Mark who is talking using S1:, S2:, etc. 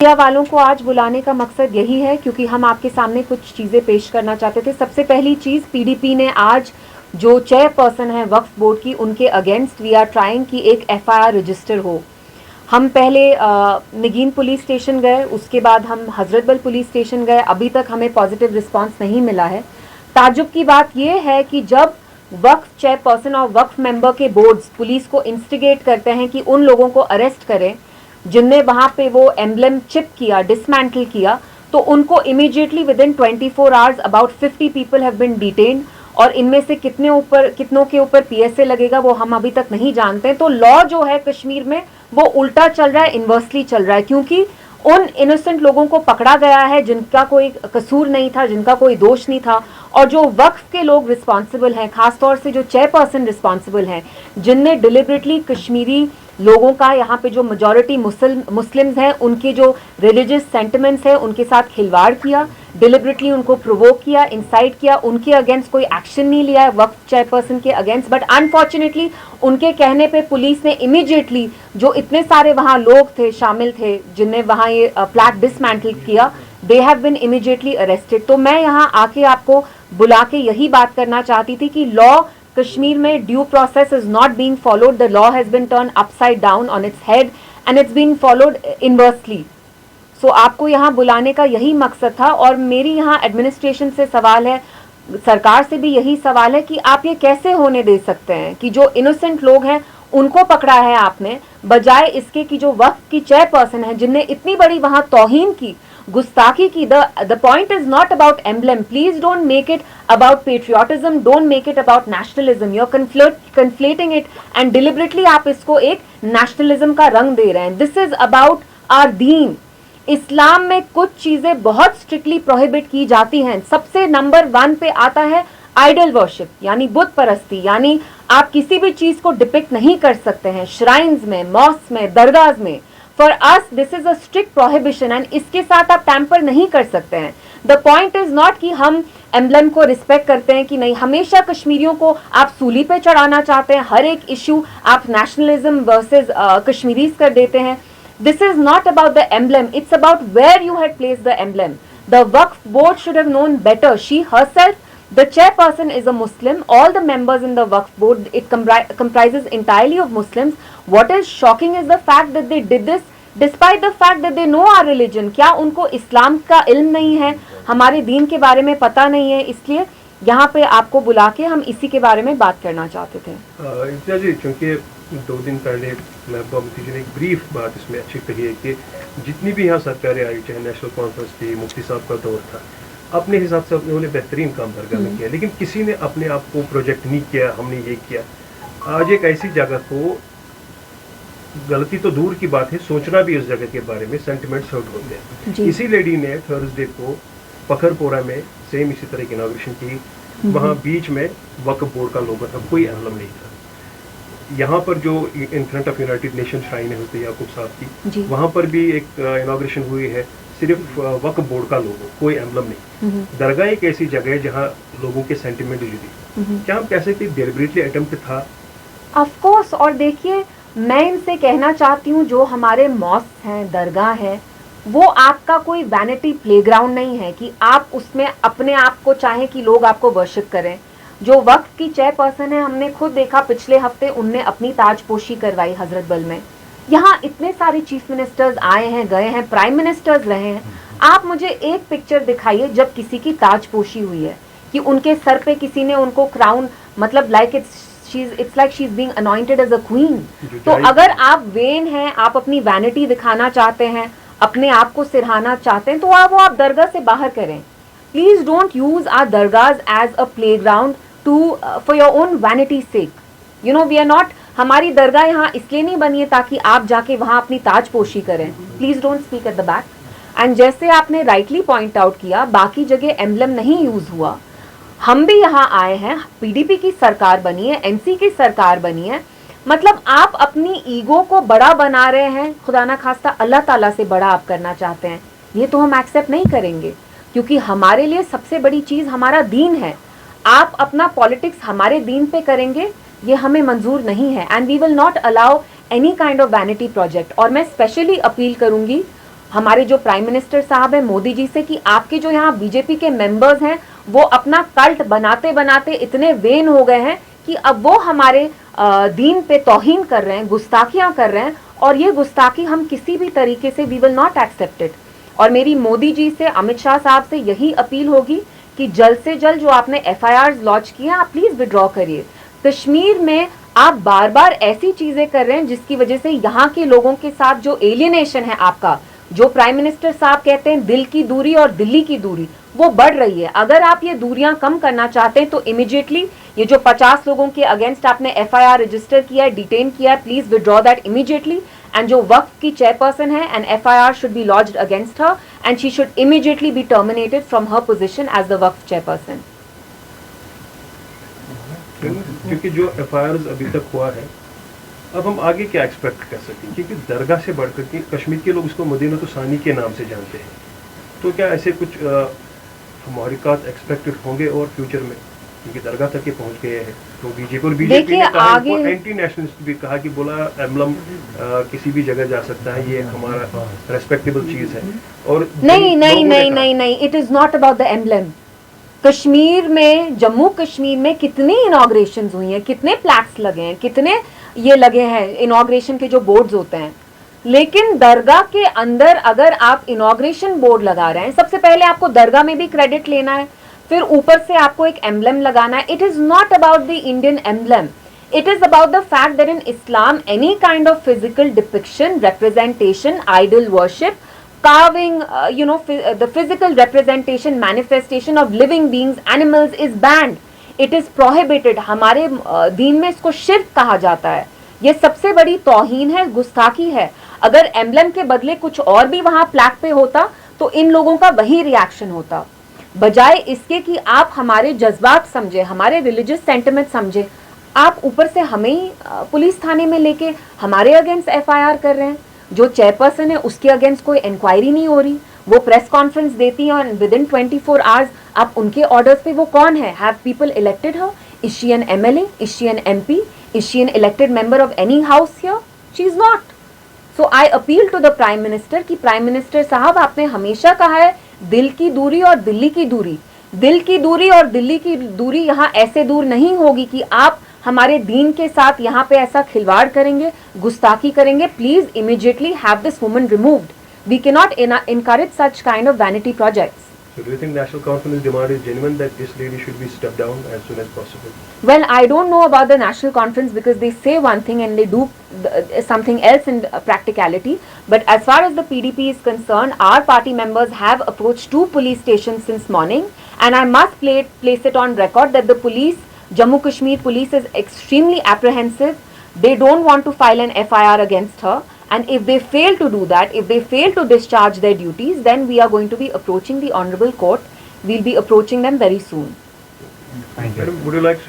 S1: Media वालों को आज बुलाने का मकसद यही है क्योंकि हम आपके सामने कुछ चीज़ें पेश करना चाहते थे। सबसे पहली चीज़, पीडीपी ने आज जो चेयरपर्सन है वक्फ बोर्ड की, उनके अगेंस्ट वी आर ट्राइंग कि एक एफआईआर रजिस्टर हो। हम पहले निगीन पुलिस स्टेशन गए, उसके बाद हम हजरतबल पुलिस स्टेशन गए, अभी तक हमें पॉजिटिव रिस्पांस नहीं मिला है। ताज्जुब की बात यह है कि जब वक्फ चेयरपर्सन और वक्फ मेंबर के बोर्ड्स पुलिस को इंस्टिगेट करते हैं कि उन लोगों को अरेस्ट करें जिनने वहां पे वो एम्बलम चिप किया, डिसमेंटल किया, तो उनको immediately within 24 hours about 50 people have been detained, और इनमें से कितनों के ऊपर पीएसए लगेगा वो हम अभी तक नहीं जानते। तो लॉ जो है कश्मीर में वो उल्टा चल रहा है, इन्वर्सली चल रहा है, क्योंकि उन इनोसेंट लोगों को पकड़ा गया है जिनका कोई कसूर नहीं था, जिनका कोई दोष नहीं था, और जो वक्फ के लोग रिस्पॉन्सिबल हैं, खासतौर से जो चेयरपर्सन रिस्पॉन्सिबल हैं, जिनने डिलिबरेटली कश्मीरी लोगों का, यहाँ पे जो मेजॉरिटी मुस्लिम्स हैं, उनके जो रिलीजियस सेंटिमेंट्स हैं उनके साथ खिलवाड़ किया, डिलिबरेटली उनको प्रोवोक किया, इंसाइट किया, उनके अगेंस्ट कोई एक्शन नहीं लिया है वक्फ चेयरपर्सन के अगेंस्ट। बट अनफॉर्चुनेटली उनके कहने पे पुलिस ने इमीडिएटली, जो इतने सारे वहाँ लोग थे, शामिल थे, जिनने वहाँ ये प्लैक डिसमेंटल किया, they have been immediately arrested. तो मैं यहाँ आके आपको बुला के यही बात करना चाहती थी कि लॉ कश्मीर में, due process is not being followed, the law has been turn upside down on its head and it's being followed inversely. So आपको यहाँ बुलाने का यही मकसद था, और मेरी यहाँ एडमिनिस्ट्रेशन से सवाल है, सरकार से भी यही सवाल है कि आप ये कैसे होने दे सकते हैं कि जो इनोसेंट लोग हैं उनको पकड़ा है आपने, बजाय इसके कि जो वक्फ की चेयरपर्सन है जिनने इतनी बड़ी वहां तौहीन की, गुस्ताखी की। The point is not about emblem, please don't make it about patriotism, don't make it about nationalism, you're conflating it and deliberately आप इसको एक nationalism का रंग दे रहे हैं। This is about our deen। इस्लाम में कुछ चीजें बहुत स्ट्रिक्टली प्रोहिबिट की जाती हैं। सबसे नंबर 1 पे आता है आइडल वर्शिप, यानी बुत परस्ती, यानी आप किसी भी चीज को डिपिक्ट नहीं कर सकते हैं श्राइन्स में, मॉस्क में, दरगाह में। For us this is a strict prohibition and इसके साथ आप टैंपर नहीं कर सकते हैं। द पॉइंट इज नॉट कि हम एम्बलम को रिस्पेक्ट करते हैं कि नहीं, हमेशा कश्मीरियों को आप सूली पे चढ़ाना चाहते हैं, हर एक इशू आप नेशनलिज्म वर्सेस कश्मीरीज कर देते हैं। This is not about the emblem, it's about where you had placed the emblem. The Waqf board should have known better. She herself, the chairperson is a Muslim, all the members in the Waqf board, it comprises entirely of Muslims. What is shocking is the fact that they did this despite the fact that they know our religion। क्या उनको इस्लाम का इल्म नहीं है, हमारे दीन के बारे में पता नहीं है? इसलिए यहाँ पे आपको बुला के हम इसी के बारे में बात करना चाहते थे।
S2: इम्तियाज जी, चूँकि 2 दिन पहले महबूबा मुफ्ती जी ने एक ब्रीफ बात इसमें अच्छी कही है कि जितनी भी यहाँ सरकारें आई, चाहे नेशनल कॉन्फ्रेंस थी, मुफ्ती साहब का दौर था, अपने हिसाब से उन्होंने बेहतरीन काम दरगाह में किया, लेकिन किसी ने अपने आप को प्रोजेक्ट नहीं किया, हमने ये किया। आज एक ऐसी जगह को, गलती तो दूर की बात है, सोचना भी उस जगह के बारे में, सेंटिमेंट्स हर्ट होते हैं। इसी लेडी ने थर्सडे को पखरपोरा में सेम इसी तरह की इनॉग्रेशन की, वहाँ बीच में वक्फ बोर्ड का लोगो था, कोई एम्बलम नहीं था। यहाँ पर जो in front of United nation shrine है हुस्न याकूब साहब की, वहाँ पर भी एक इनॉग्रेशन हुई है, सिर्फ वक्फ बोर्ड का लोगो, कोई एम्बलम नहीं। दरगाह एक ऐसी जगह है जहाँ लोगों के सेंटिमेंट जुड़ी, क्या हम कह सकते हैं डेलिबरेटली अटेम्प्ट था?
S1: Of course. और देखिए, मैं इनसे कहना चाहती हूँ, जो हमारे मॉस्क हैं, दरगाह है, वो आपका कोई वैनिटी प्लेग्राउंड नहीं है कि आप उसमें अपने आप को चाहें कि लोग आपको वर्शिप करें। जो वक्फ की चेयरपर्सन है, हमने खुद देखा पिछले हफ्ते उनने अपनी ताजपोशी करवाई हजरतबल में। यहाँ इतने सारे चीफ मिनिस्टर्स आए हैं, गए हैं, प्राइम मिनिस्टर्स रहे हैं। आप मुझे एक पिक्चर दिखाइए जब किसी की ताजपोशी हुई है कि उनके सर पे किसी ने उनको क्राउन, मतलब like it's like she is being anointed as a queen. तो अगर आप वेन हैं, आप अपनी वैनिटी दिखाना चाहते हैं, अपने आप को सिरहाना चाहते हैं, तो आप दरगाह से बाहर करें। प्लीज डोंट यूज आवर दरगाहs as a playground to for your own vanity sake. You know, we are not, हमारी दरगाह यहाँ इसलिए नहीं बनी है ताकि आप जाके वहाँ अपनी ताजपोशी करें। Please don't speak at the back. And जैसे आपने राइटली पॉइंट आउट किया, बाकी जगह एम्बलम नहीं यूज हुआ। हम भी यहाँ आए हैं, पीडीपी की सरकार बनी है, एनसी की सरकार बनी है, मतलब आप अपनी ईगो को बड़ा बना रहे हैं, खुदा ना खास्ता अल्लाह ताला से बड़ा आप करना चाहते हैं। ये तो हम एक्सेप्ट नहीं करेंगे, क्योंकि हमारे लिए सबसे बड़ी चीज़ हमारा दीन है। आप अपना पॉलिटिक्स हमारे दीन पे करेंगे, ये हमें मंजूर नहीं है। And we will not allow any kind of vanity project. और मैं स्पेशली अपील करूंगी हमारे जो प्राइम मिनिस्टर साहब हैं मोदी जी से कि आपके जो यहाँ बीजेपी के मेंबर्स हैं वो अपना कल्ट बनाते बनाते इतने वेन हो गए हैं कि अब वो हमारे दीन पे तौहीन कर रहे हैं, गुस्ताखियां कर रहे हैं, और ये गुस्ताखी हम किसी भी तरीके से we will not accept it. और मेरी मोदी जी से, अमित शाह साहब से यही अपील होगी कि जल्द से जल्द जो आपने FIRs लॉन्च किए हैं आप प्लीज विड्रॉ करिए। कश्मीर में आप बार बार ऐसी चीजें कर रहे हैं जिसकी वजह से यहाँ के लोगों के साथ जो एलियनेशन है आपका, जो प्राइम मिनिस्टर साहब कहते हैं दिल की दूरी और दिल्ली की दूरी, वो बढ़ रही है। अगर आप ये दूरियां कम करना चाहते हैं तो इमीडिएटली ये जो 50 लोगों के अगेंस्ट आपने FIR रजिस्टर किया है, डिटेन किया है, please withdraw that immediately. And जो वक्फ की चेयरपर्सन है, an FIR should be launched against her and she should immediately be terminated from her position as the Waqf chairperson.
S2: क्योंकि जो FIRs अभी तक हुआ है, अब हम आगे क्या एक्सपेक्ट कर सकते हैं? क्योंकि दरगाह से बढ़कर के कश्मीर के लोग इसको मदीनतु सानी के नाम से जानते हैं, तो क्या ऐसे कुछ मुहर्रिकात एक्सपेक्टेड होंगे और फ्यूचर में? क्योंकि दरगाह तक ये पहुंच गए हैं, तो बीजेपी ने कहा, एंटी नेशनलिस्ट भी कहा कि बोला एम्बलम किसी भी जगह जा सकता है, ये हमारा रेस्पेक्टेबल चीज है। और
S1: नहीं, it is not about the emblem. Kashmir में, जम्मू कश्मीर में कितनी इनॉग्रेशंस हुई हैं, कितने प्लैक्स लगे हैं, कितने ये लगे हैं इनॉग्रेशन के जो बोर्ड्स होते हैं, लेकिन दरगाह के अंदर अगर आप इनॉग्रेशन बोर्ड लगा रहे हैं, सबसे पहले आपको दरगाह में भी क्रेडिट लेना है, फिर ऊपर से आपको एक एम्बलम लगाना है। It is not about the Indian emblem, it is about the fact that in Islam any kind of physical depiction, representation, idol worship, carving, the physical representation, manifestation of living beings, animals is banned. It is prohibited. हमारे दीन में इसको शिर्क कहा जाता है। ये सबसे बड़ी तौहीन है, गुस्ताखी है। अगर एम्बलम के बदले कुछ और भी वहां प्लैक पे होता तो इन लोगों का वही रिएक्शन होता, बजाय इसके कि आप हमारे जज्बात समझे, हमारे रिलीजियस सेंटिमेंट समझे, आप ऊपर से हमें ही पुलिस थाने में लेके हमारे अगेंस्ट FIR कर रहे हैं। जो चेयरपर्सन है उसके अगेंस्ट कोई इंक्वायरी नहीं हो रही, वो प्रेस कॉन्फ्रेंस देती है और विद इन 24 आवर्स आप उनके ऑर्डर्स पे, वो कौन है? Have people elected her? Is she an MLA? Is she an MP? Is she an elected member of any house here? She is not. So I appeal to the prime minister कि prime minister साहब, आपने हमेशा कहा है दिल की दूरी और दिल्ली की दूरी, दिल की दूरी और दिल्ली की दूरी यहाँ ऐसे दूर नहीं होगी कि आप हमारे दीन के साथ यहाँ पे ऐसा खिलवाड़ करेंगे, गुस्ताखी करेंगे। Please immediately have this woman removed. We can not encourage such kind of vanity projects.
S2: So do you think National Conference demand is genuine that this lady should be stepped down as soon as possible?
S1: Well, I don't know about the National Conference because they say one thing and they do something else in practicality. But as far as the PDP is concerned, our party members have approached 2 police stations since morning, and I must place it on record that the police, Jammu Kashmir police, is extremely apprehensive. They don't want to file an FIR against her. And if they fail to do that, if they fail to discharge their duties, then we are going to be approaching the Honorable Court. We'll be approaching them very soon.
S2: Madam, would you like